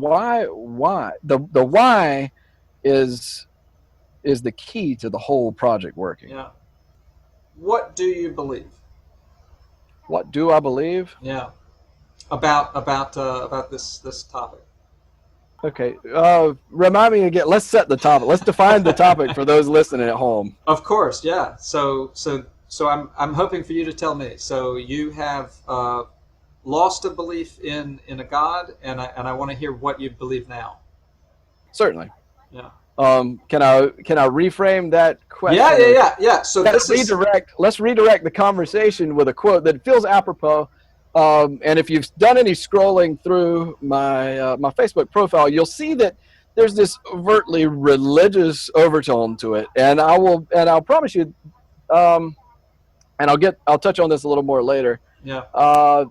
why the why is the key to the whole project working. Yeah. What do you believe? What do I believe? Yeah. About this topic. Okay, remind me again. Let's set the topic. Let's define the topic for those listening at home. Of course, yeah. So I'm hoping for you to tell me. So you have lost a belief in a God, and I want to hear what you believe now. Certainly. Yeah. Can I reframe that Yeah, question, yeah, or yeah, yeah. So this is let's redirect the conversation with a quote that feels apropos. And if you've done any scrolling through my Facebook profile, you'll see that there's this overtly religious overtone to it, and I'll promise you, um, and I'll touch on this a little more later. yeah. Uh,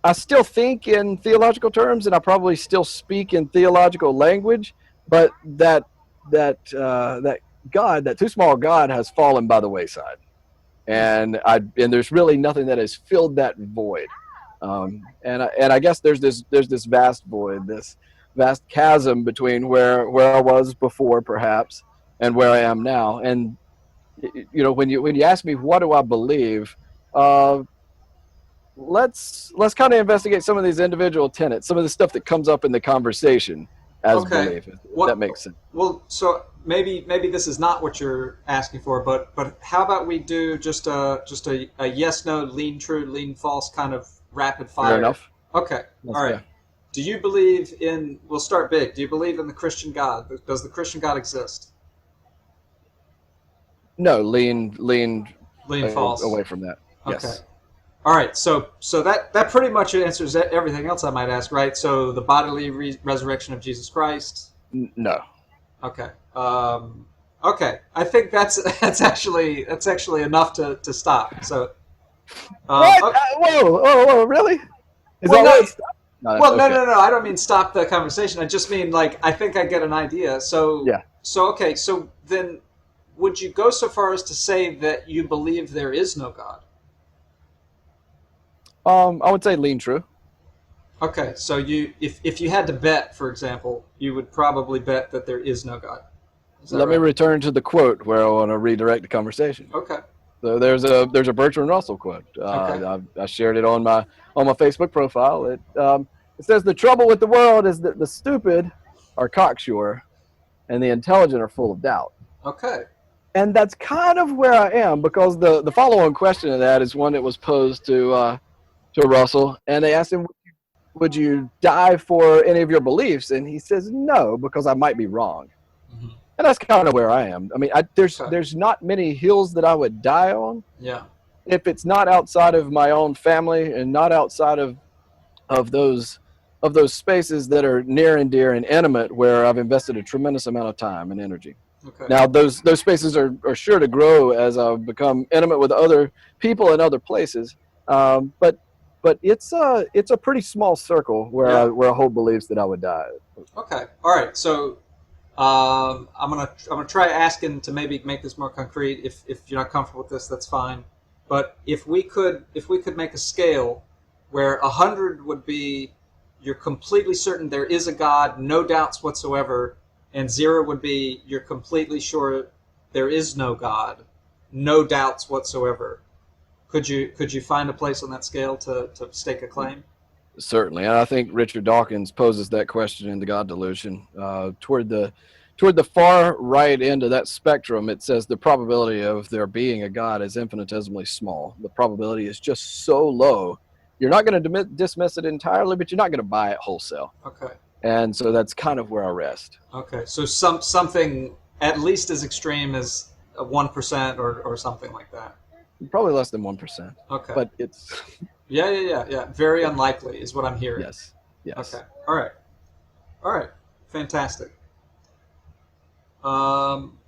I still think in theological terms, and I probably still speak in theological language, but that God, that too small God, has fallen by the wayside, and there's really nothing that has filled that void. And I guess there's this vast void, this vast chasm between where I was before, perhaps, and where I am now. And when you ask me what do I believe, uh, let's kind of investigate some of these individual tenets, some of the stuff that comes up in the conversation as Okay. belief, if that What? makes sense. Well, so maybe this is not what you're asking for, but how about we do just a yes no, lean true, lean false kind of rapid Fair fire? enough. Okay. Let's All right. go. Do you believe in? We'll start big. Do you believe in the Christian God? Does the Christian God exist? No, lean Lean false. away from that. Okay. Yes. All right. So that pretty much answers everything else I might ask, right? So the bodily resurrection of Jesus Christ. No. Okay. Okay. I think that's actually enough to stop. So. What? Oh, Whoa, really? Is well, that no. what it's No, Well, no, okay. no, no. I don't mean stop the conversation. I just mean like I think I get an idea. So, Yeah. so okay. So then, would you go so far as to say that you believe there is no God? I would say lean true. Okay. So if you had to bet, for example, you would probably bet that there is no God. Is that Let me right? return to the quote where I want to redirect the conversation. Okay. So there's a Bertrand Russell quote. Okay. I shared it on my Facebook profile. It says the trouble with the world is that the stupid are cocksure and the intelligent are full of doubt. Okay. And that's kind of where I am, because the follow-on question to that is one that was posed to Russell, and they asked him, "Would you die for any of your beliefs?" And he says, "No, because I might be wrong." Hmm. And that's kind of where I am. I mean, Okay. there's not many hills that I would die on Yeah. if it's not outside of my own family and not outside of those spaces that are near and dear and intimate, where I've invested a tremendous amount of time and energy. Okay. Now, those spaces are sure to grow as I become intimate with other people in other places. But it's a pretty small circle Yeah. where I hold beliefs that I would die. Okay. All right. So I'm gonna try asking to maybe make this more concrete. If you're not comfortable with this, that's fine. But if we could make a scale where 100 would be you're completely certain there is a God, no doubts whatsoever, and 0 would be you're completely sure there is no God, no doubts whatsoever. Could you find a place on that scale to stake a claim? Certainly, and I think Richard Dawkins poses that question in The God Delusion. Toward the far right end of that spectrum, it says the probability of there being a God is infinitesimally small. The probability is just so low. You're not going to dismiss it entirely, but you're not going to buy it wholesale. Okay. And so that's kind of where I rest. Okay. So something at least as extreme as a 1% or something like that. Probably less than 1%, Okay. but it's Yeah, yeah, yeah, yeah. Very unlikely is what I'm hearing. yes, yes. Okay. All right. All right. Fantastic. Um,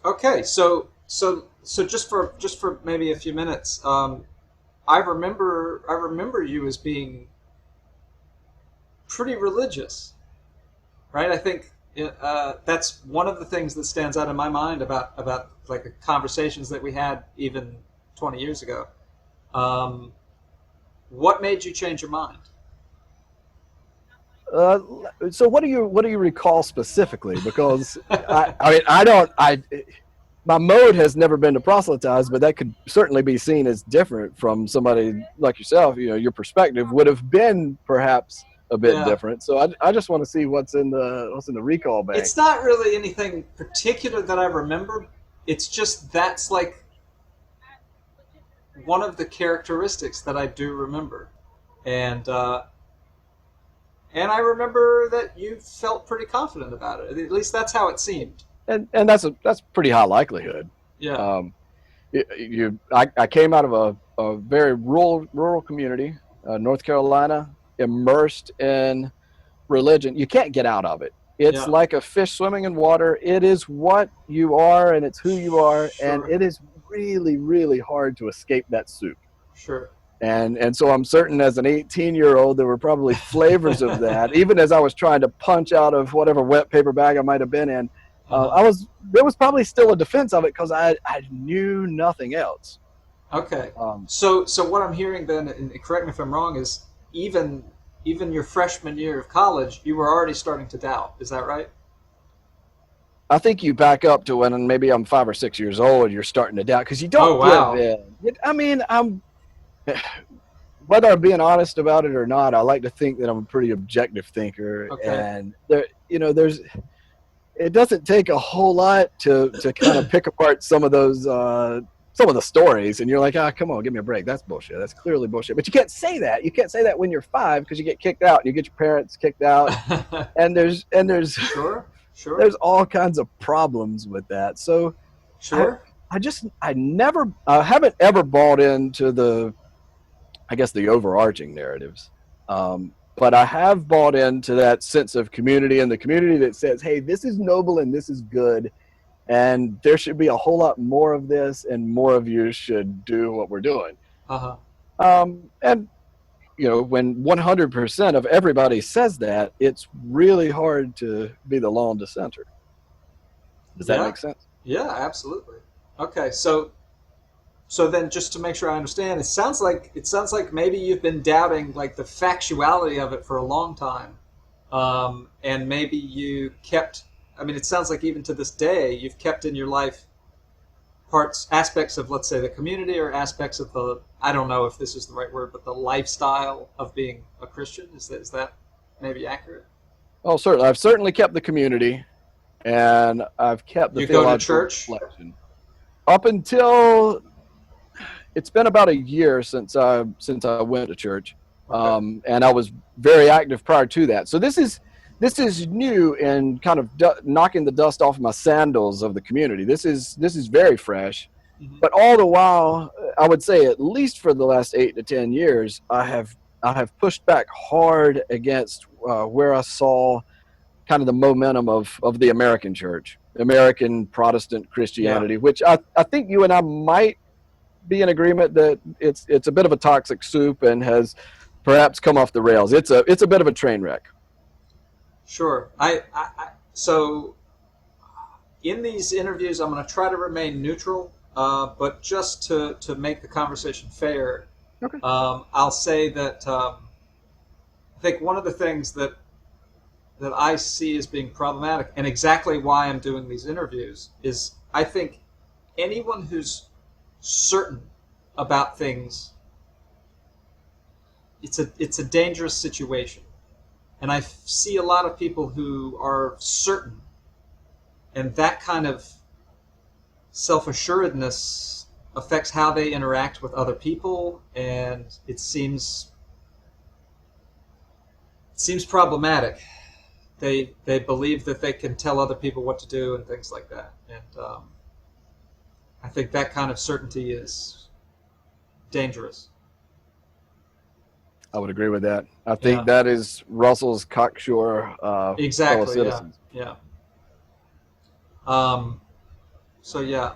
okay. So just for maybe a few minutes, I remember you as being pretty religious, right? I think that's one of the things that stands out in my mind about like the conversations that we had even 20 years ago. Um, what made you change your mind? Uh, so what do you recall specifically? Because I mean I don't I my mode has never been to proselytize, but that could certainly be seen as different from somebody like yourself. You know, your perspective would have been perhaps a bit Yeah. different. So I just want to see what's in the recall bank. It's not really anything particular that I remember. It's just that's like one of the characteristics that I do remember, and and I remember that you felt pretty confident about it. At least that's how it seemed. And that's pretty high likelihood. Yeah. Um, I came out of a very rural community, North Carolina, immersed in religion. You can't get out of it. It's Yeah. like a fish swimming in water. It is what you are, and it's who you are, and Sure. it is really, really hard to escape that soup. Sure. And so I'm certain as an 18-year-old, there were probably flavors of that. Even as I was trying to punch out of whatever wet paper bag I might have been in, Uh-huh. there was probably still a defense of it because I knew nothing else. Okay. Um, So what I'm hearing then, and correct me if I'm wrong, is even even your freshman year of college, you were already starting to doubt. Is that right? I think you back up to when maybe I'm 5 or 6 years old. You're starting to doubt because you Oh don't give wow. in. I mean, I'm whether I'm being honest about it or not. I like to think that I'm a pretty objective thinker, Okay. and there's it doesn't take a whole lot to kind of pick apart some of the stories, and you're like, ah, come on, give me a break. That's bullshit. That's clearly bullshit. But you can't say that. You can't say that when you're 5 because you get kicked out, and you get your parents kicked out, and there's Sure. Sure. there's all kinds of problems with that. So I Sure. I haven't ever bought into the I guess the overarching narratives. But I have bought into that sense of community and the community that says, hey, this is noble and this is good. And there should be a whole lot more of this, and more of you should do what we're doing. Uh-huh. And, when 100% of everybody says that, it's really hard to be the lone dissenter. Does that Yeah. make sense? Yeah, absolutely. Okay. So then just to make sure I understand, it sounds like maybe you've been doubting like the factuality of it for a long time. And maybe you kept I mean it sounds like even to this day you've kept in your life aspects of, let's say, the community, or aspects of the, I don't know if this is the right word, but the lifestyle of being a Christian. Is that maybe accurate? Oh, certainly. I've certainly kept the community, and I've kept the You go to theological church? reflection. Up until it's been about a year since I went to church, Okay. and I was very active prior to that. So this is new and kind of knocking the dust off my sandals of the community. This is very fresh, Hmm. but all the while, I would say at least for the last 8 to 10 years, I have pushed back hard against where I saw kind of the momentum of the American church, American Protestant Yeah. Christianity, which I think you and I might be in agreement that it's a bit of a toxic soup and has perhaps come off the rails. It's a bit of a train wreck. Sure. So in these interviews, I'm going to try to remain neutral, but just to make the conversation fair, Okay. I'll say that I think one of the things that I see as being problematic, and exactly why I'm doing these interviews, is I think anyone who's certain about things, it's a dangerous situation, and I see a lot of people who are certain, and that kind of self assuredness affects how they interact with other people, and it seems problematic. They believe that they can tell other people what to do and things like that, and I think that kind of certainty is dangerous. I would agree with that. I think Yeah, that is Russell's cocksure fellow exactly. Yeah, citizens. yeah. Um, so yeah,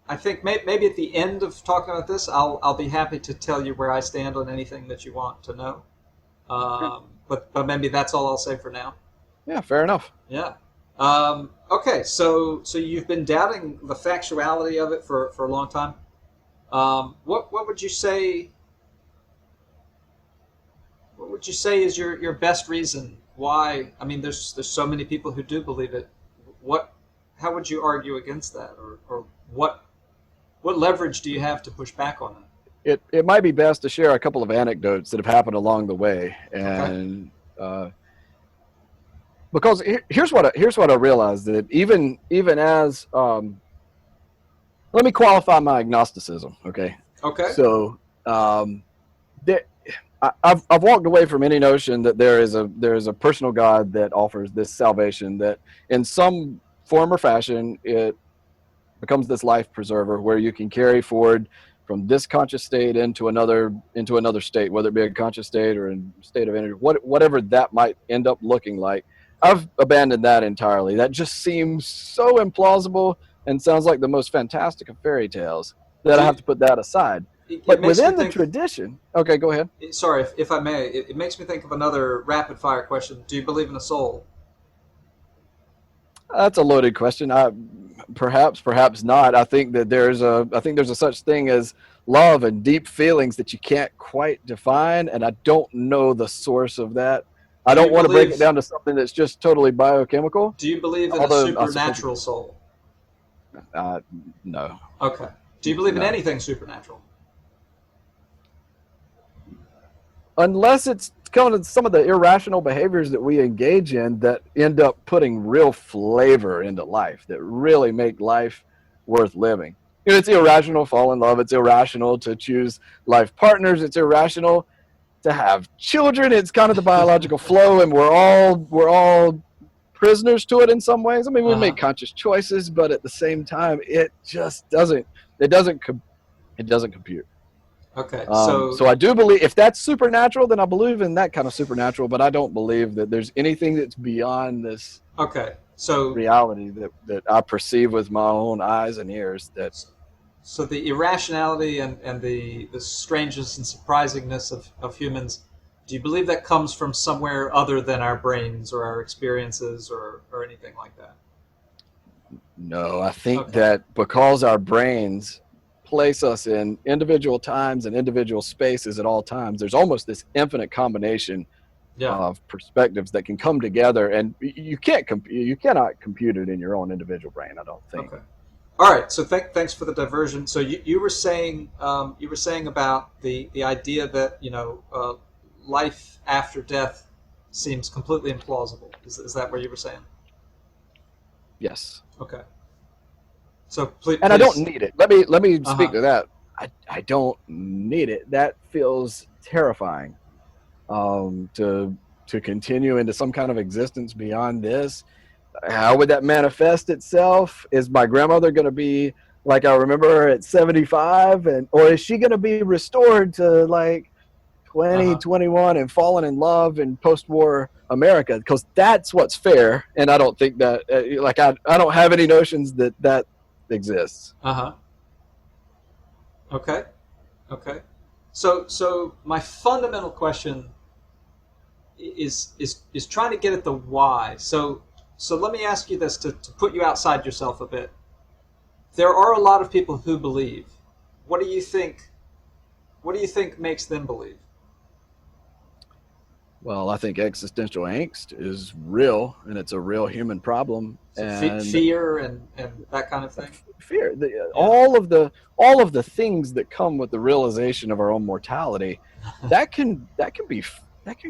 I think maybe at the end of talking about this, I'll be happy to tell you where I stand on anything that you want to know. Okay. But maybe that's all I'll say for now. Yeah, fair enough. Yeah. Okay. So you've been doubting the factuality of it for a long time. What would you say? What would you say is your best reason why? I mean, there's so many people who do believe it. What? How would you argue against that, or what leverage do you have to push back on It might be best to share a couple of anecdotes that have happened along the way, that? Okay. and because here's what I realized, that even as let me qualify my agnosticism. Okay, Okay. so there, I've walked away from any notion that there is a personal God that offers this salvation, that in some form or fashion it becomes this life preserver where you can carry forward from this conscious state into another state, whether it be a conscious state or a state of energy, whatever that might end up looking like. I've abandoned that entirely. That just seems so implausible and sounds like the most fantastic of fairy tales that Do I you, have to put that aside. it But makes me within the think. tradition, okay, go ahead. Sorry, if I may, it makes me think of another rapid fire question. Do you believe in a soul? That's a loaded question. Perhaps not. I think there's a such thing as love and deep feelings that you can't quite define, and I don't know the source of that. I Do don't you want to break it believe? down to something that's just totally biochemical. Do you believe in a Although I suppose supernatural soul? uh, no, Okay. Do you believe in no, anything supernatural? unless it's kind of some of the irrational behaviors that we engage in that end up putting real flavor into life, that really make life worth living. You know, it's irrational to fall in love. It's irrational to choose life partners. It's irrational to have children. It's kind of the biological flow, and we're all prisoners to it in some ways. I mean, we Uh huh. make conscious choices, but at the same time, it just doesn't. It doesn't. It doesn't compute. Okay. So I do believe, if that's supernatural, then I believe in that kind of supernatural. But I don't believe that there's anything that's beyond this Okay. So reality that I perceive with my own eyes and ears. That so the irrationality and the strangeness and surprisingness of humans, do you believe that comes from somewhere other than our brains or our experiences or anything like that? no, I think Okay. that because our brains place us in individual times and individual spaces at all times, there's almost this infinite combination Yeah. of perspectives that can come together, and you cannot compute it in your own individual brain, I don't think. Okay. All right. So thanks for the diversion. So you were saying about the idea that life after death seems completely implausible. Is that what you were saying? Yes. Okay. So please, And I don't please. need it. Let me Uh speak huh. to that. I don't need it. That feels terrifying. To continue into some kind of existence beyond this. How would that manifest itself? Is my grandmother going to be like I remember her at 75, and or is she going to be restored to like Uh 20, huh. 21 and fallen in love in post-war America? Because that's what's fair, and I don't think that I don't have any notions that exists. Uh huh. Okay. Okay. So my fundamental question is trying to get at the why. So let me ask you this to put you outside yourself a bit. There are a lot of people who believe. What do you think? What do you think makes them believe? Well, I think existential angst is real, and it's a real human problem. So And fear and that kind of thing. fear, Yeah. all of the things that come with the realization of our own mortality, that can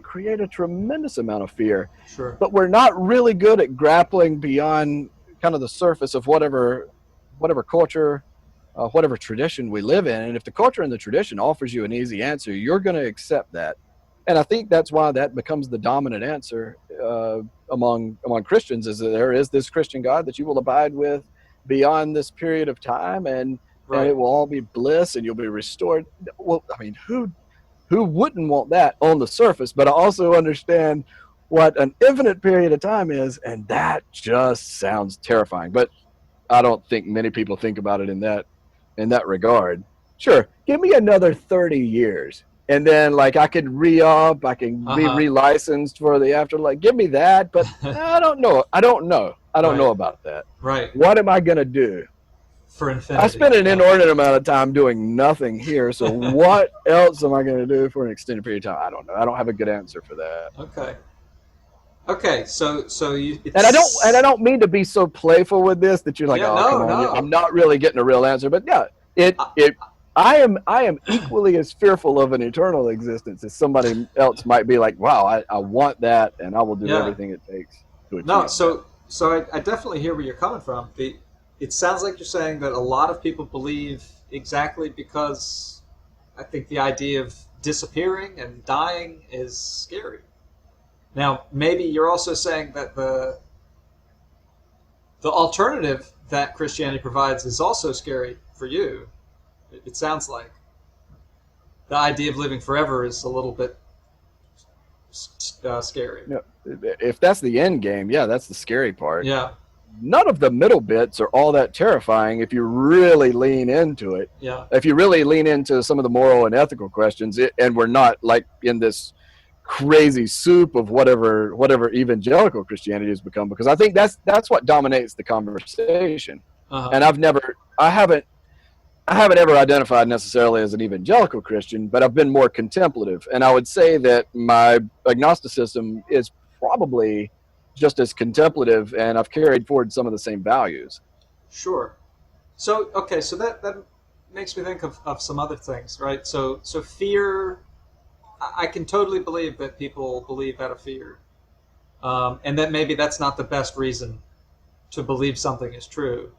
create a tremendous amount of fear. Sure. But we're not really good at grappling beyond kind of the surface of whatever culture, whatever tradition we live in. And if the culture and the tradition offers you an easy answer, you're going to accept that. And I think that's why that becomes the dominant answer among Christians, is that there is this Christian God that you will abide with beyond this period of time, and it Right. will all be bliss, and you'll be restored. Well, I mean, who wouldn't want that on the surface? But I also understand what an infinite period of time is, and that just sounds terrifying. But I don't think many people think about it in that regard. Sure, give me another 30 years, and then like I could re-up, I can be Uh relicensed for the afterlife. Give me that, but huh. I don't know. I don't know. I don't know Right. about that. Right. What am I gonna do? For I infinity. spent an Yeah. inordinate amount of time doing nothing here, so what else am I going to do for an extended period of time? I don't know. I don't have a good answer for that. Okay. Okay, so you And I it's don't mean to be so playful with this that you're like, yeah, oh, come no, on, I'm no. not really getting a real answer. But yeah, it I, it I am equally as fearful of an eternal existence as somebody else might be. Like, wow, I want that, and I will do yeah, everything it takes to no. achieve that. So I definitely hear where you're coming from. It sounds like you're saying that a lot of people believe exactly because I think the idea of disappearing and dying is scary. Now, maybe you're also saying that the alternative that Christianity provides is also scary for you. It sounds like the idea of living forever is a little bit scary. You know, if that's the end game, yeah, that's the scary part. Yeah, None of the middle bits are all that terrifying if you really lean into it. yeah, If you really lean into some of the moral and ethical questions, and we're not like in this crazy soup of whatever evangelical Christianity has become, because I think that's what dominates the conversation. uh huh, And I haven't ever identified necessarily as an evangelical Christian, but I've been more contemplative. And I would say that my agnosticism is probably just as contemplative, and I've carried forward some of the same values. sure. So okay, so that makes me think of some other things, right? So fear, I can totally believe that people believe out of fear, and that maybe that's not the best reason to believe something is true.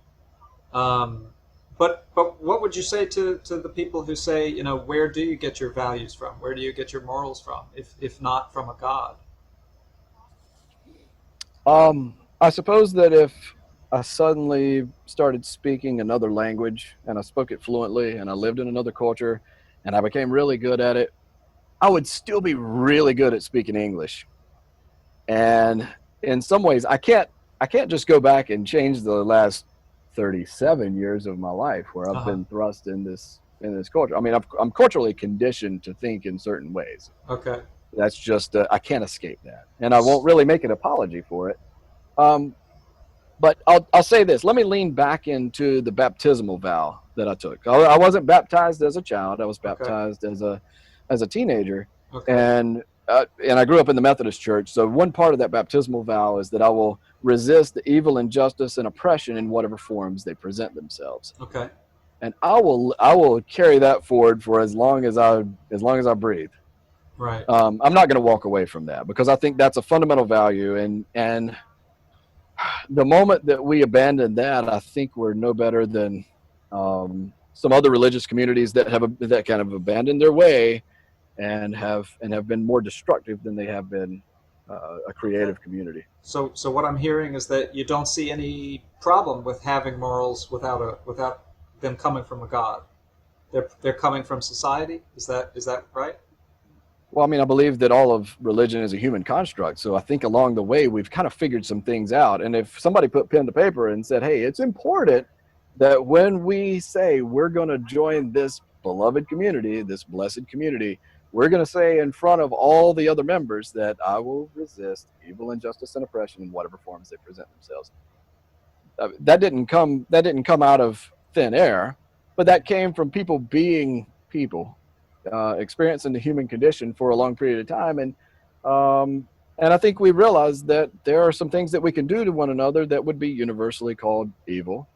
Um, but what would you say to the people who say, you know, where do you get your values from? Where do you get your morals from, if not from a God? I suppose that if I suddenly started speaking another language and I spoke it fluently and I lived in another culture and I became really good at it, I would still be really good at speaking English. And in some ways, I can't just go back and change the last 37 years of my life where Uh I've huh. been thrust in this culture. I mean, I'm culturally conditioned to think in certain ways. Okay. That's just I can't escape that, and I won't really make an apology for it. Um, but I'll say this. Let me lean back into the baptismal vow that I took. I wasn't baptized as a child. I was Okay. baptized as a teenager, Okay. and I grew up in the Methodist Church. So one part of that baptismal vow is that I will resist the evil, injustice, and oppression in whatever forms they present themselves, Okay. and I will carry that forward for as long as I breathe. Right. I'm not going to walk away from that because I think that's a fundamental value, and the moment that we abandon that, I think we're no better than some other religious communities that kind of abandoned their way and have been more destructive than they have been a Okay. creative community. So what I'm hearing is that you don't see any problem with having morals without them coming from a God. They're coming from society. Is that right? Well, I mean, I believe that all of religion is a human construct. So I think along the way, we've kind of figured some things out. And if somebody put pen to paper and said, hey, it's important that when we say we're going to join this beloved community, this blessed community, we're going to say in front of all the other members that I will resist evil, injustice, and oppression in whatever forms they present themselves. That didn't come out of thin air, but that came from people being people, experiencing the human condition for a long period of time, and I think we realized that there are some things that we can do to one another that would be universally called evil,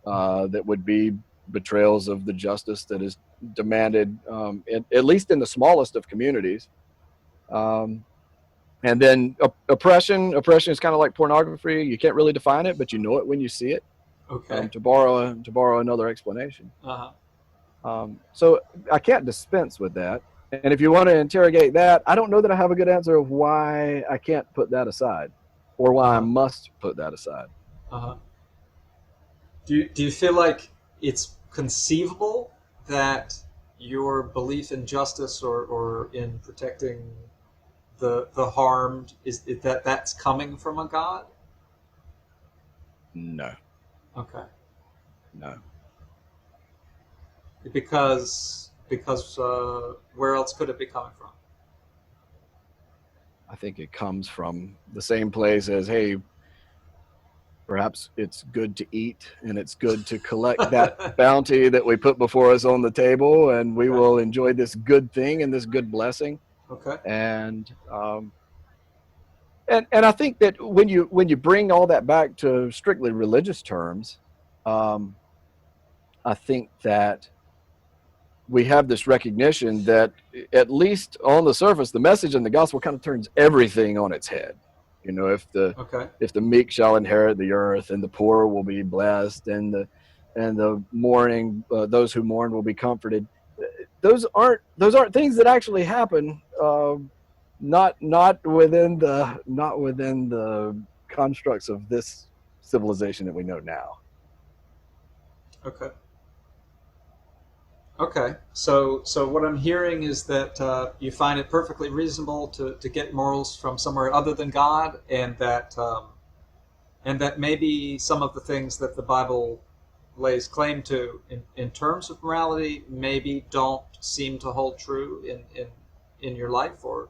that would be betrayals of the justice that is demanded, at least in the smallest of communities. Um, and then oppression is kind of like pornography. You can't really define it, but you know it when you see it. Okay. To borrow another explanation. Uh huh. So I can't dispense with that. And if you want to interrogate that, I don't know that I have a good answer of why I can't put that aside, or Uh why I huh. must put that aside. Uh huh. Do you feel like it's conceivable that your belief in justice or in protecting the harmed is that that's coming from a God? No, Okay. no. Because where else could it be coming from? I think it comes from the same place as, hey, perhaps it's good to eat and it's good to collect that bounty that we put before us on the table, and we Okay. will enjoy this good thing and this good blessing. Okay. And And I think that when you bring all that back to strictly religious terms, um, I think that we have this recognition that, at least on the surface, the message in the gospel kind of turns everything on its head. Okay. If the meek shall inherit the earth, and the poor will be blessed, and the mourning, those who mourn will be comforted. Those aren't things that actually happen. Not within the constructs of this civilization that we know now. Okay. Okay. So what I'm hearing is that you find it perfectly reasonable to get morals from somewhere other than God, and that maybe some of the things that the Bible lays claim to in terms of morality maybe don't seem to hold true in your life, or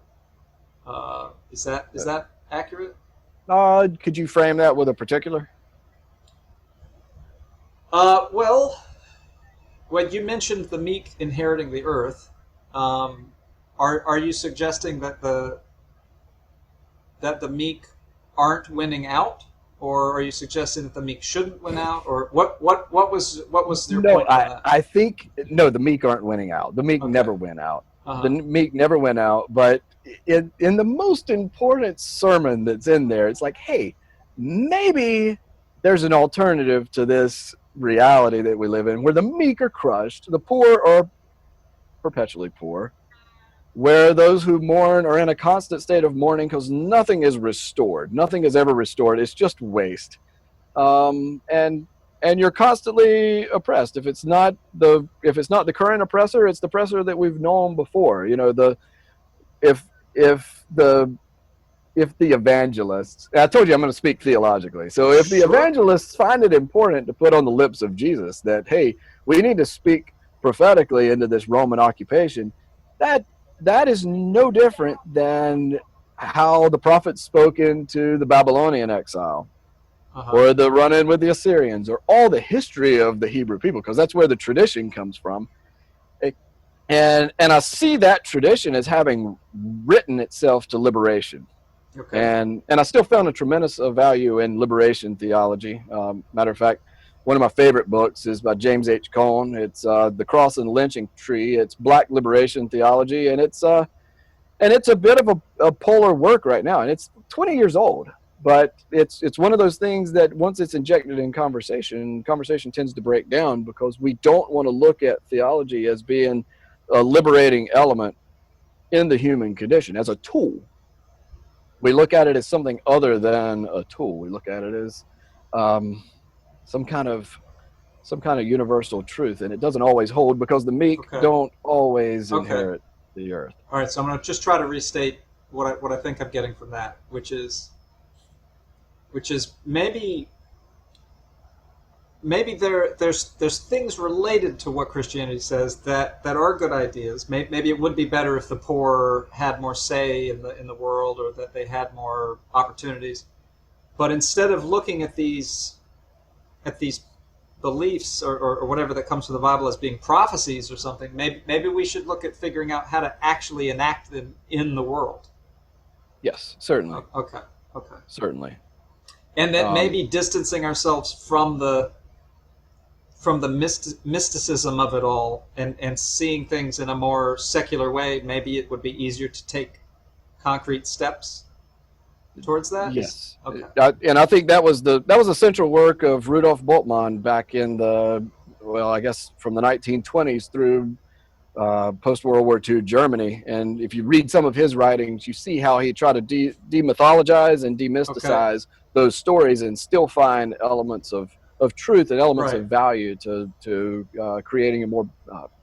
is that accurate? Could you frame that with a particular? Well, when you mentioned the meek inheriting the earth, um, are you suggesting that the meek aren't winning out, or are you suggesting that the meek shouldn't win out, or what was your No, point on I, that? I think no. The meek aren't winning out. The meek Okay. never win out. The Uh-huh. meek never win out. But in the most important sermon that's in there, it's like, hey, maybe there's an alternative to this reality that we live in, where the meek are crushed, the poor are perpetually poor, where those who mourn are in a constant state of mourning because nothing is restored. Nothing is ever restored. It's just waste. And you're constantly oppressed. If it's not the current oppressor, it's the oppressor that we've known before. The if if the if the evangelists, I told you I'm going to speak theologically. So if the Sure. evangelists find it important to put on the lips of Jesus that, hey, we need to speak prophetically into this Roman occupation, that that is no different than how the prophets spoke into the Babylonian exile, Uh-huh. or the run-in with the Assyrians, or all the history of the Hebrew people, because that's where the tradition comes from. And I see that tradition as having written itself to liberation. Okay. And I still found a tremendous value in liberation theology. Matter of fact, one of my favorite books is by James H. Cone. It's The Cross and Lynching Tree. It's Black liberation theology, and it's a bit of a polar work right now, and it's 20 years old. But it's one of those things that once it's injected in conversation tends to break down, because we don't want to look at theology as being a liberating element in the human condition as a tool. We look at it as something other than a tool. We look at it as um, some kind of universal truth, and it doesn't always hold, because the meek Okay. don't always Okay. inherit the earth. All right. So I'm going to just try to restate what I think I'm getting from that, which is maybe there's things related to what Christianity says that are good ideas. Maybe it would be better if the poor had more say in the world, or that they had more opportunities. But instead of looking at these beliefs, or whatever that comes from the Bible, as being prophecies or something, maybe we should look at figuring out how to actually enact them in the world. Yes, certainly, Okay. Okay. certainly. And that Um, maybe distancing ourselves from the mysticism of it all, and seeing things in a more secular way, maybe it would be easier to take concrete steps towards that. Is yes, okay. and I think that was the central work of Rudolf Bultmann back in I guess from the 1920s through post World War II Germany. And if you read some of his writings, you see how he tried to demythologize and Okay. demysticize those stories, and still find elements of truth and elements Right. of value to creating a more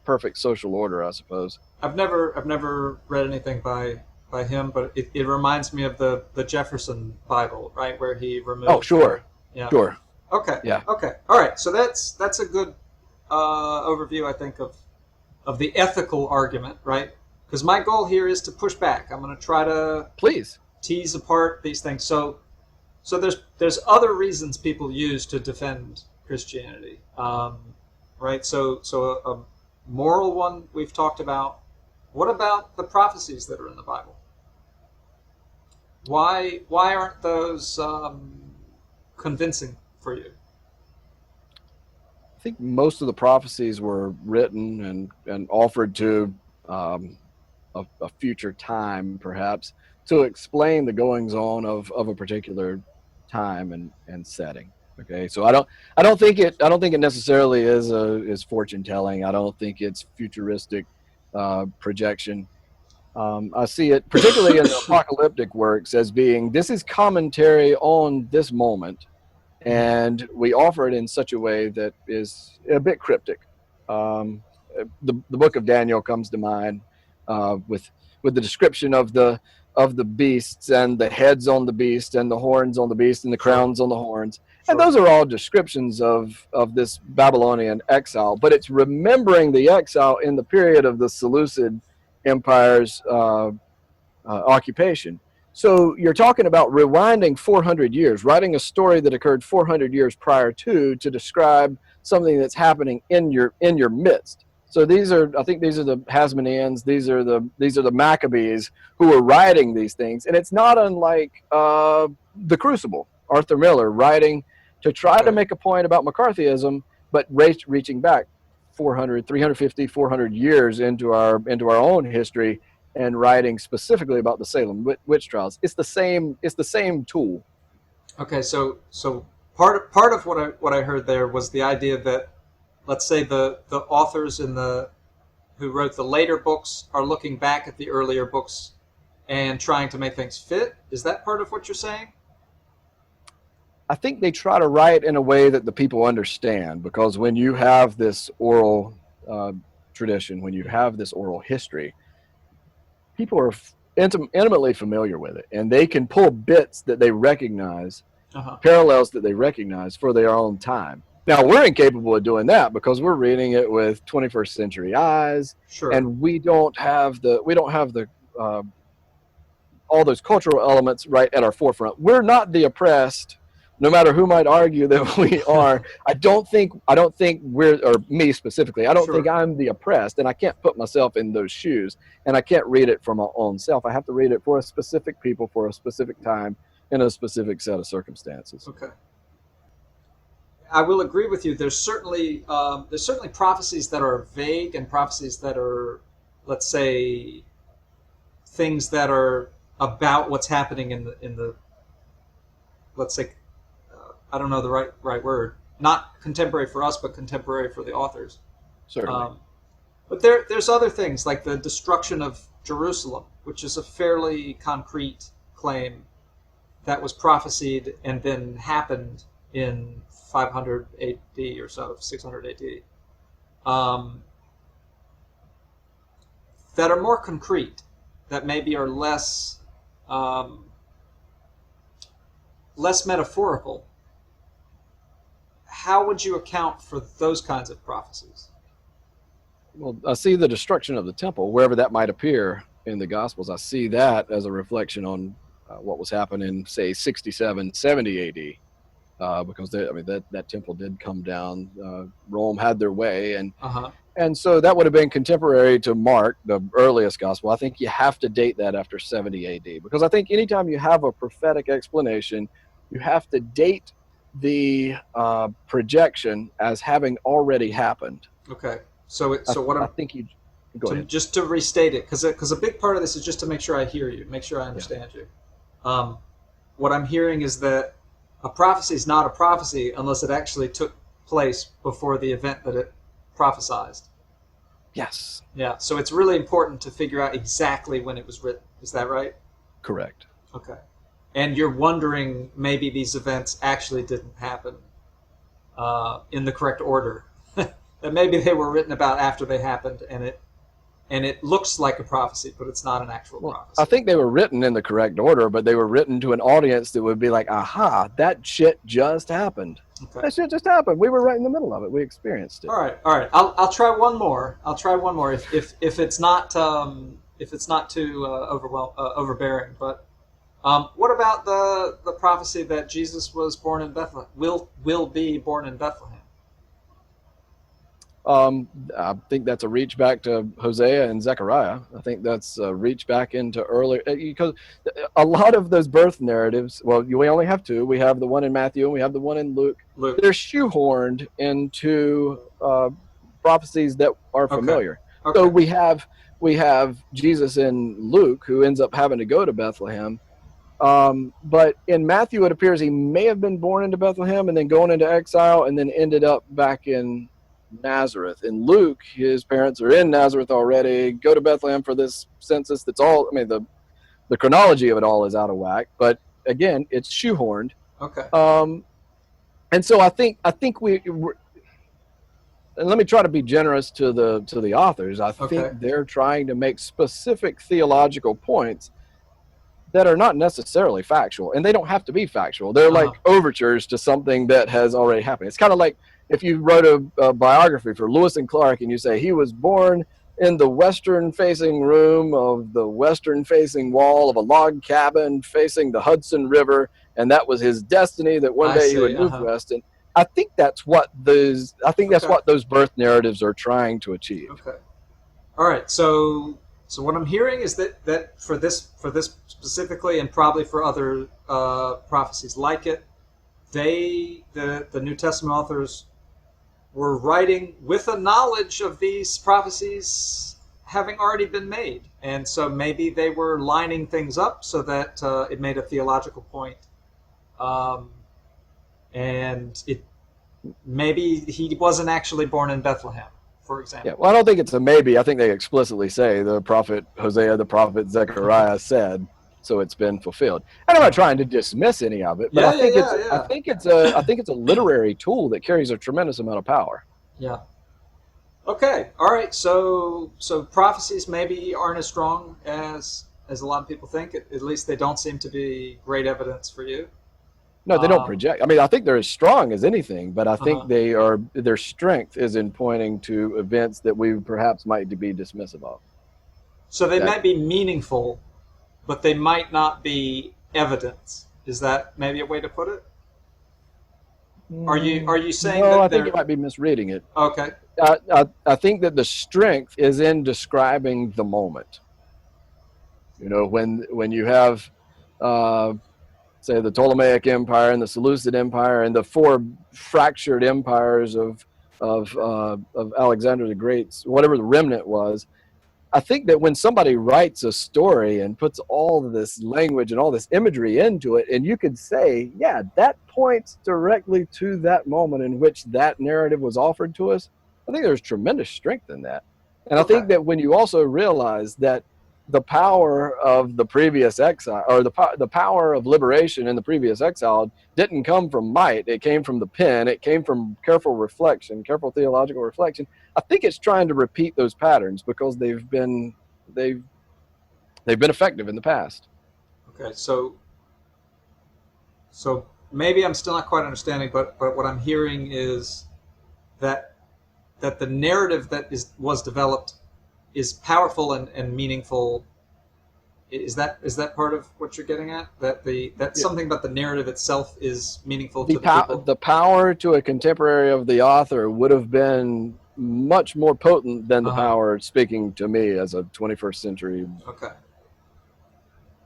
perfect social order, I suppose. I've never read anything by him, but it reminds me of the Jefferson Bible, right, where he Oh, removed the sure, yeah. sure, Okay. yeah, Okay. All right. So that's a good overview, I think, of the ethical argument, right? Because my goal here is to push back. I'm going to try to please. tease apart these things. So there's other reasons people use to defend Christianity, right? So a moral one we've talked about. What about the prophecies that are in the Bible? Why aren't those convincing for you? I think most of the prophecies were written and offered to a future time, perhaps, to explain the goings on of a particular time and setting. Okay, so I don't think it necessarily is fortune telling. I don't think it's futuristic projection. I see it particularly in the apocalyptic works as being this is commentary on this moment, Mhm. and we offer it in such a way that is a bit cryptic. Um, the book of Daniel comes to mind with the description of the beasts and the heads on the beast and the horns on the beast and the Sure, crowns on the horns. And sure, those are all descriptions of this Babylonian exile, but it's remembering the exile in the period of the Seleucid Empire's occupation. So you're talking about rewinding 400 years, writing a story that occurred 400 years prior to describe something that's happening in your midst. So these are, I think, these are the Hasmoneans, these are the Maccabees who are writing these things, and it's not unlike the Crucible, Arthur Miller writing to try to okay, make a point about McCarthyism, but reaching back 400, 350, 400 years into our own history and writing specifically about the Salem witch trials. It's the same tool. okay. So part of what I heard there was the idea that, let's say, the authors in the who wrote the later books are looking back at the earlier books and trying to make things fit. Is that part of what you're saying? I think they try to write in a way that the people understand because when you have this oral uh, tradition, when you have this oral history, people are intimately familiar with it, and they can pull bits that they recognize, Uh huh. parallels that they recognize for their own time. Now we're incapable of doing that because we're reading it with 21st century eyes, Sure. and we don't have the uh, all those cultural elements right at our forefront. We're not the oppressed, no matter who might argue that we are. I don't think we're, or me specifically, I don't think Sure. I'm the oppressed, and I can't put myself in those shoes, and I can't read it for my own self. I have to read it for a specific people, for a specific time, in a specific set of circumstances. Okay. I will agree with you. There's certainly prophecies that are vague and prophecies that are, let's say, things that are about what's happening in the let's say, I don't know the right word, not contemporary for us, but contemporary for the authors. Certainly. Um, but there's other things like the destruction of Jerusalem, which is a fairly concrete claim that was prophesied and then happened in 500 AD or so, 600 AD. Um, that are more concrete, that maybe are um, less metaphorical. How would you account for those kinds of prophecies? Well, I see the destruction of the temple, wherever that might appear in the Gospels. I see that as a reflection on what was happening, say, 67, 70 AD. Because I mean that temple did come down. Rome had their way, Uh huh. and so that would have been contemporary to Mark, the earliest gospel. I think you have to date that after 70 AD because I think anytime you have a prophetic explanation, you have to date the projection as having already happened. Okay. So what I I'm think you go to ahead. just to restate it, because a big part of this is just to make sure I hear you, make sure I Yeah. understand you. Um, what I'm hearing is that a prophecy is not a prophecy unless it actually took place before the event that it prophesized. Yes. Yeah. So it's really important to figure out exactly when it was written. Is that right? Correct. Okay. And you're wondering maybe these events actually didn't happen in the correct order. That maybe they were written about after they happened, and it looks like a prophecy, but it's not an actual Well, I prophecy. think they were written in the correct order, but they were written to an audience that would be like, aha, that shit just happened. Okay. That shit just happened. We were right in the middle of it. We experienced it. All right. All right. I'll try one more. I'll try one more if it's not too overbearing. But what about the prophecy that Jesus was born in Bethlehem? Will be born in Bethlehem? I think that's a reach back to Hosea and Zechariah. I think that's a reach back into earlier, because a lot of those birth narratives, well, we only have two. We have the one in Matthew and we have the one in Luke. Luke. They're shoehorned into prophecies that are familiar. Okay. So we have Jesus in Luke, who ends up having to go to Bethlehem. But in Matthew, it appears he may have been born into Bethlehem and then going into exile and then ended up back in Nazareth. In Luke, his parents are in Nazareth already, go to Bethlehem for this census. That's all. I mean, the chronology of it all is out of whack, but again, it's shoehorned. Okay. And so I think we're, and let me try to be generous to the authors. I think they're trying to make specific theological points that are not necessarily factual, and they don't have to be factual. They're like overtures to something that has already happened. It's kind of like if you wrote a biography for Lewis and Clark and you say he was born in the western-facing room of the western-facing wall of a log cabin facing the Hudson River, and that was his destiny, that one day he would move west. And I think that's what that's what those birth narratives are trying to achieve. Okay. All right. So what I'm hearing is that for this specifically, and probably for other prophecies like it, the New Testament authors were writing with a knowledge of these prophecies having already been made, and so maybe they were lining things up so that it made a theological point, and it maybe he wasn't actually born in Bethlehem, for example. Yeah, well, I don't think it's a maybe. I think they explicitly say the prophet Hosea, the prophet Zechariah said, so it's been fulfilled. And I'm not trying to dismiss any of it, but I think it's a literary tool that carries a tremendous amount of power. Yeah. Okay. All right. So prophecies maybe aren't as strong as a lot of people think. At least they don't seem to be great evidence for you. No, they don't project. I mean, I think they're as strong as anything, but I think their strength is in pointing to events that we perhaps might be dismissive of. So they might be meaningful, but they might not be evidence. Is that maybe a way to put it? Are you saying that? No, I think you might be misreading it. Okay. I think that the strength is in describing the moment. You know, when you have say the Ptolemaic Empire and the Seleucid Empire and the four fractured empires of Alexander the Great's, whatever the remnant was, I think that when somebody writes a story and puts all of this language and all this imagery into it, and you could say, yeah, that points directly to that moment in which that narrative was offered to us, I think there's tremendous strength in that. And I think that when you also realize that the power of the previous exile, or the power of liberation in the previous exile, didn't come from might. It came from the pen. It came from careful reflection, careful theological reflection. I think it's trying to repeat those patterns because they've been effective in the past. Okay, so maybe I'm still not quite understanding, but what I'm hearing is that the narrative that was developed is powerful and meaningful. Is that part of what you're getting at? That something about the narrative itself is meaningful to the people? The power to a contemporary of the author would have been much more potent than the power speaking to me as a 21st century.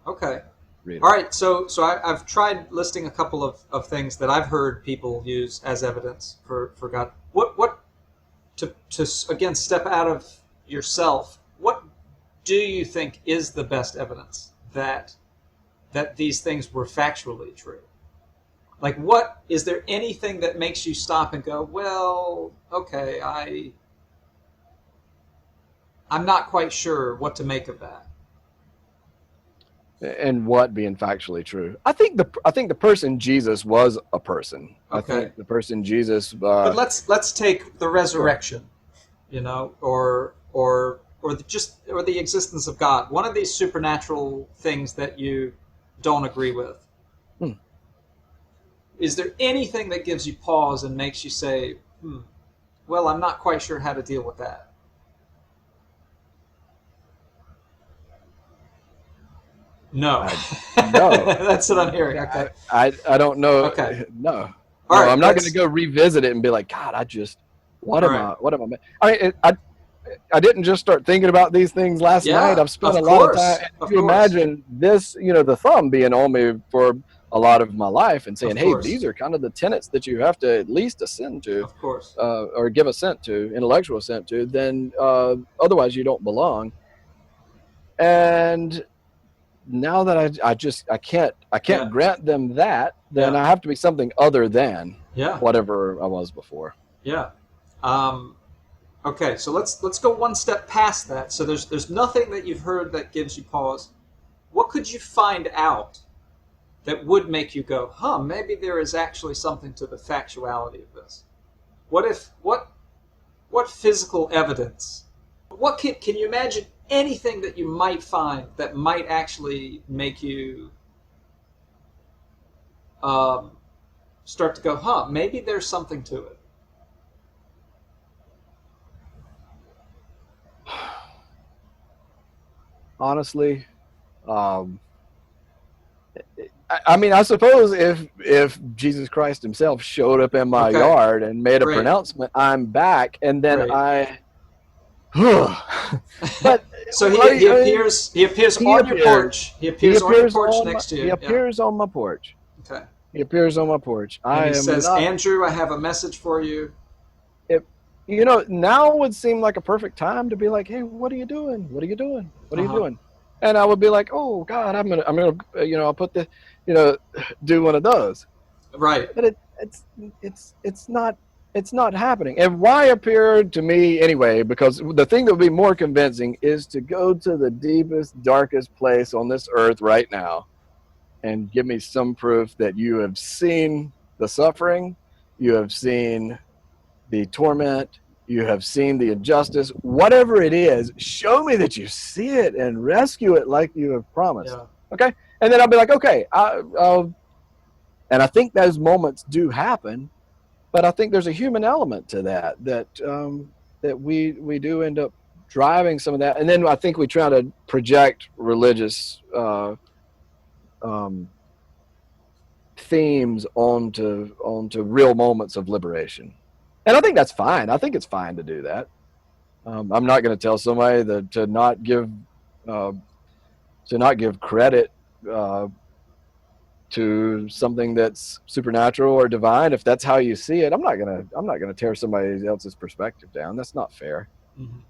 Okay. Reader. All right. So I've tried listing a couple of things that I've heard people use as evidence for God. What to again step out of yourself, what do you think is the best evidence that these things were factually true? Like, what is there anything that makes you stop and go, well, okay, I'm not quite sure what to make of that? And what being factually true? I think the person Jesus was a person. Okay. I think the person Jesus. But let's take the resurrection, you know, or the existence of God. One of these supernatural things that you don't agree with. Is there anything that gives you pause and makes you say, well, I'm not quite sure how to deal with that? No. No. That's what I'm hearing. Okay. I don't know. Okay. No. All right, I'm not going to go revisit it and be like, God, What am Right. I? What am I? I mean, I didn't just start thinking about these things last night. Yeah. I've spent Of a lot of time. course. And if Of you course. imagine this, the thumb being on me for a lot of my life and saying, Of hey, course. these are kind of the tenets that you have to at least ascend to, Of course. or give assent to, intellectual assent to, then otherwise you don't belong. And now that I can't Yeah. grant them that, then Yeah. I have to be something other than Yeah. whatever I was before. Yeah. Um, okay. So let's go one step past that. So there's nothing that you've heard that gives you pause. What could you find out that would make you go, huh, maybe there is actually something to the factuality of this? What if what physical evidence? What can you imagine anything that you might find that might actually make you um, start to go, huh, maybe there's something to it? Honestly, um, I mean, I suppose if Jesus Christ Himself showed up in my Okay, yard and made a great, pronouncement, I'm back, and then great. I, but So I he appears He on your appears. porch. He appears on your porch next to He you. Yeah. appears on my porch. Okay. He appears on my porch. And I he am says, not. Andrew, I have a message for you. If now would seem like a perfect time to be like, hey, what are you doing? What are you doing? What are Uh you huh. doing? And I would be like, oh God, I'm gonna, I'll put the, you know, do one of those. Right. But it's not happening. And why appear to me anyway? Because the thing that would be more convincing is to go to the deepest, darkest place on this earth right now and give me some proof that you have seen the suffering, you have seen the torment, you have seen the injustice, whatever it is, show me that you see it and rescue it like you have promised. Yeah. Okay? And then I'll be like, okay, and I think those moments do happen, but I think there's a human element to that we do end up driving some of that, and then I think we try to project religious um, themes onto real moments of liberation, and I think that's fine. I think it's fine to do that. I'm not going to tell somebody that uh, to not give credit uh, to something that's supernatural or divine. If that's how you see it, I'm not gonna tear somebody else's perspective down. That's not fair. Mm-hmm.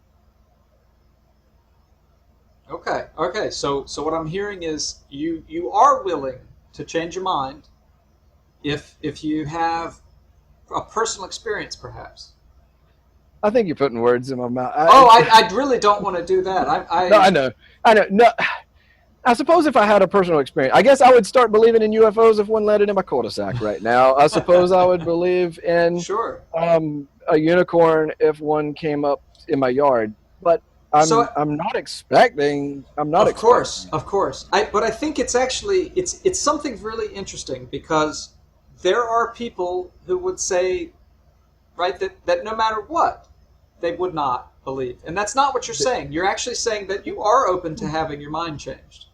Okay. Okay. So what I'm hearing is you are willing to change your mind if you have a personal experience, perhaps. I think you're putting words in my mouth. Oh, I really don't want to do that. No, I know. No, I suppose if I had a personal experience, I guess I would start believing in UFOs if one landed in my cul-de-sac right now. I suppose I would believe in Sure. a unicorn if one came up in my yard. But So I'm not expecting. I'm not of course, expecting. of course. But I think it's actually it's something really interesting because there are people who would say, right, that no matter what, they would not believe. And that's not what you're saying. You're actually saying that you are open to having your mind changed.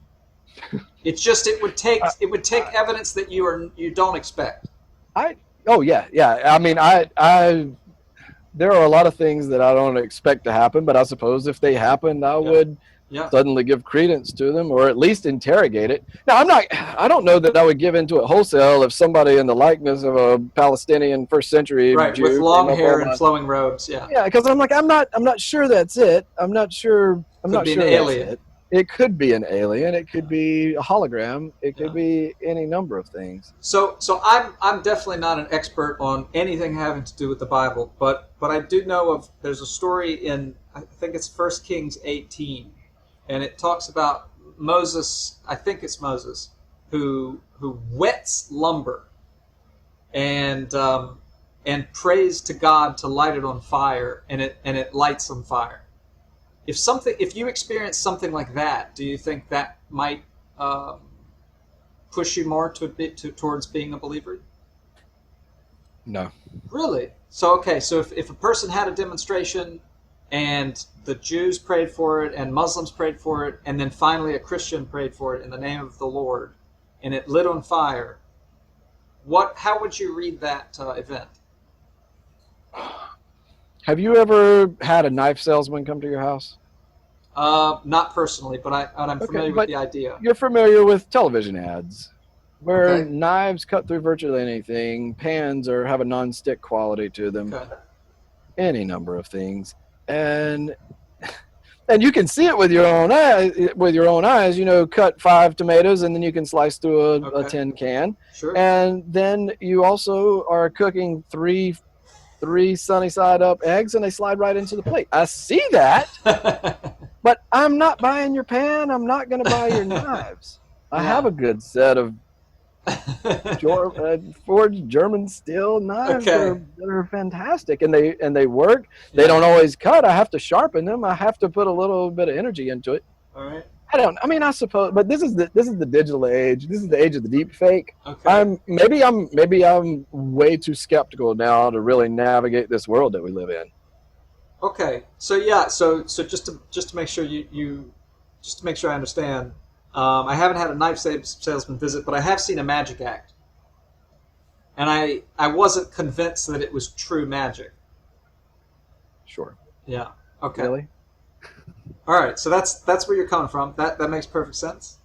It's just it would take evidence that you don't expect. I oh yeah. I mean I there are a lot of things that I don't expect to happen, but I suppose if they happened, I Yeah. would Yeah. suddenly give credence to them or at least interrogate it. Now I don't know that I would give into it wholesale if somebody in the likeness of a Palestinian first century Right, with Jew came long up hair on and my flowing robes. Yeah. yeah, because I'm not sure that's it. I'm Could not be an sure that's alien. it. It could be an alien. It could Yeah. be a hologram. It could Yeah. be any number of things. So I'm definitely not an expert on anything having to do with the Bible, but I do know of there's a story in I think it's First Kings 18, and it talks about Moses. I think it's Moses who wets lumber and prays to God to light it on fire, and it lights on fire. If you experience something like that, do you think that might um, push you more towards being a believer? No. Really? So okay, so if a person had a demonstration and the Jews prayed for it and Muslims prayed for it and then finally a Christian prayed for it in the name of the Lord and it lit on fire, how would you read that event? Have you ever had a knife salesman come to your house? Not personally, but I'm Okay, familiar with but the idea. you're familiar with television ads where Okay. knives cut through virtually anything, pans or have a non-stick quality to them, Okay. any number of things. And you can see it with your own eyes. With your own eyes, cut 5 tomatoes, and then you can slice through a Okay. tin can, Sure. and then you also are cooking three sunny side up eggs, and they slide right into the plate. I see that, but I'm not buying your pan. I'm not going to buy your knives. I have Yeah. a good set of forged German steel knives that Okay. are fantastic, and they work. They Yeah. don't always cut. I have to sharpen them. I have to put a little bit of energy into it. All right. I don't. I mean, I suppose, but this is the digital age. This is the age of the deep fake. Okay. Maybe I'm way too skeptical now to really navigate this world that we live in. Okay. So yeah. So just to make sure just to make sure I understand, I haven't had a knife salesman visit, but I have seen a magic act, and I wasn't convinced that it was true magic. Sure. Yeah. Okay. Really? All right. So that's where you're coming from. That makes perfect sense.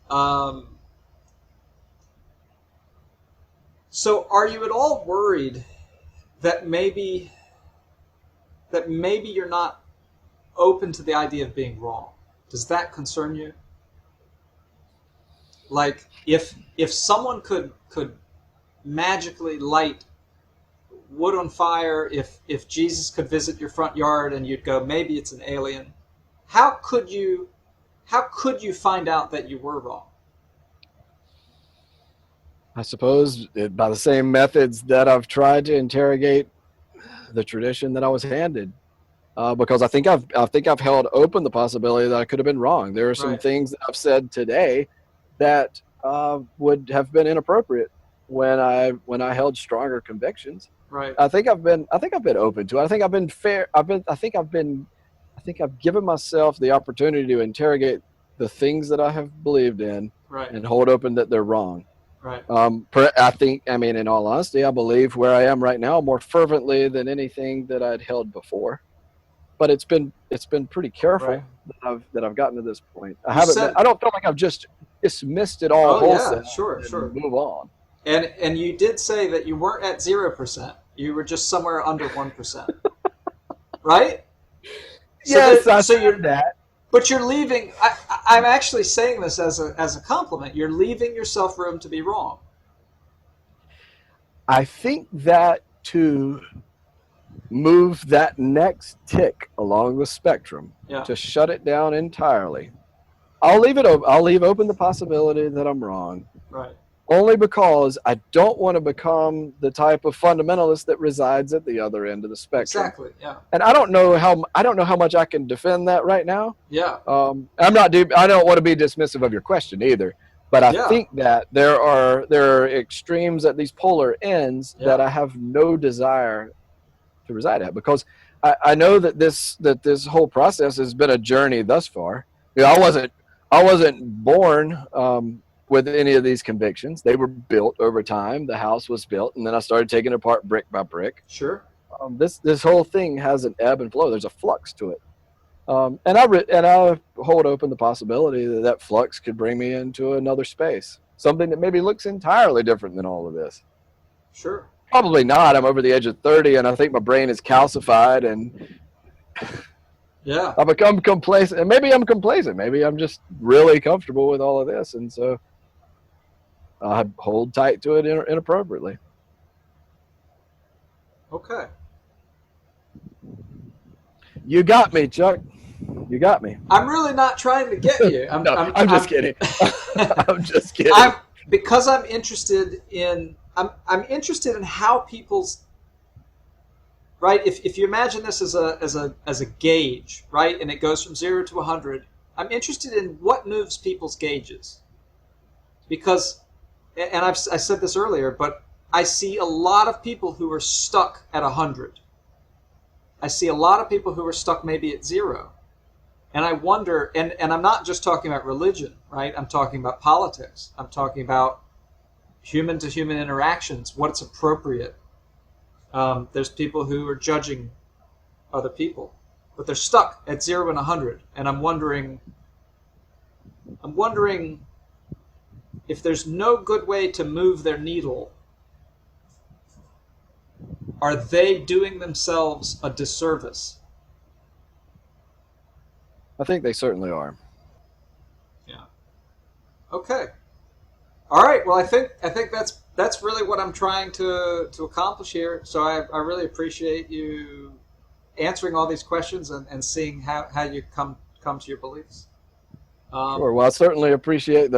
So are you at all worried that maybe you're not open to the idea of being wrong? Does that concern you? Like if someone could magically light wood on fire, if Jesus could visit your front yard and you'd go, maybe it's an alien, how could you find out that you were wrong? I suppose by the same methods that I've tried to interrogate the tradition that I was handed. Because I think I've held open the possibility that I could have been wrong. There are some Right. things that I've said today that would have been inappropriate when I held stronger convictions. Right. I think I've been open to it. I think I've been fair. I think I've given myself the opportunity to interrogate the things that I have believed in Right. and hold open that they're wrong. Right. I mean, in all honesty, I believe where I am right now more fervently than anything that I'd held before. But it's been pretty Right. careful that I've gotten to this point. I You haven't been. said, I don't feel like I've just dismissed it all oh yeah, wholesale sure, and sure. move on. And you did say that you weren't at 0%. You were just somewhere under 1%. Right? So Yes, that I so said you're that. but you're leaving. I'm actually saying this as a compliment. You're leaving yourself room to be wrong. I think that to move that next tick along the spectrum, Yeah. to shut it down entirely, I'll leave it open. I'll leave open the possibility that I'm wrong, Right. only because I don't want to become the type of fundamentalist that resides at the other end of the spectrum. Exactly. Yeah. And I don't know how much I can defend that right now. Yeah. I don't want to be dismissive of your question either, but I Yeah. think that there are extremes at these polar ends that Yeah. I have no desire to reside at, because I know that this whole process has been a journey thus far. I wasn't born with any of these convictions. They were built over time. The house was built, and then I started taking it apart brick by brick. Sure. This whole thing has an ebb and flow. There's a flux to it, and I hold open the possibility that that flux could bring me into another space, something that maybe looks entirely different than all of this. Sure. Probably not. I'm over the age of 30, and I think my brain is calcified, and Yeah. I become complacent. And maybe I'm complacent. Maybe I'm just really comfortable with all of this, and so I hold tight to it inappropriately. Okay. You got me, Chuck. You got me. I'm really not trying to get you. No, I'm just kidding. I'm just kidding. I'm because I'm interested in how people's right. If you imagine this as a gauge, right, and it goes from 0 to 100, I'm interested in what moves people's gauges because, and I said this earlier, but I see a lot of people who are stuck at 100. I see a lot of people who are stuck maybe at 0. And I wonder, and I'm not just talking about religion, right? I'm talking about politics. I'm talking about human to human interactions, what's appropriate. There's people who are judging other people, but they're stuck at 0 and 100, and I'm wondering if there's no good way to move their needle, are they doing themselves a disservice? I think they certainly are. Yeah. Okay. All right. Well, I think that's really what I'm trying to accomplish here. So I really appreciate you answering all these questions and seeing how you come to your beliefs. Sure. Um, Well, I appreciate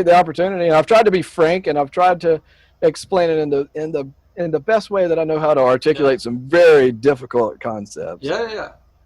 the opportunity, and I've tried to be frank, and I've tried to explain it in the best way that I know how to yeah. articulate some very difficult concepts. Yeah. Yeah.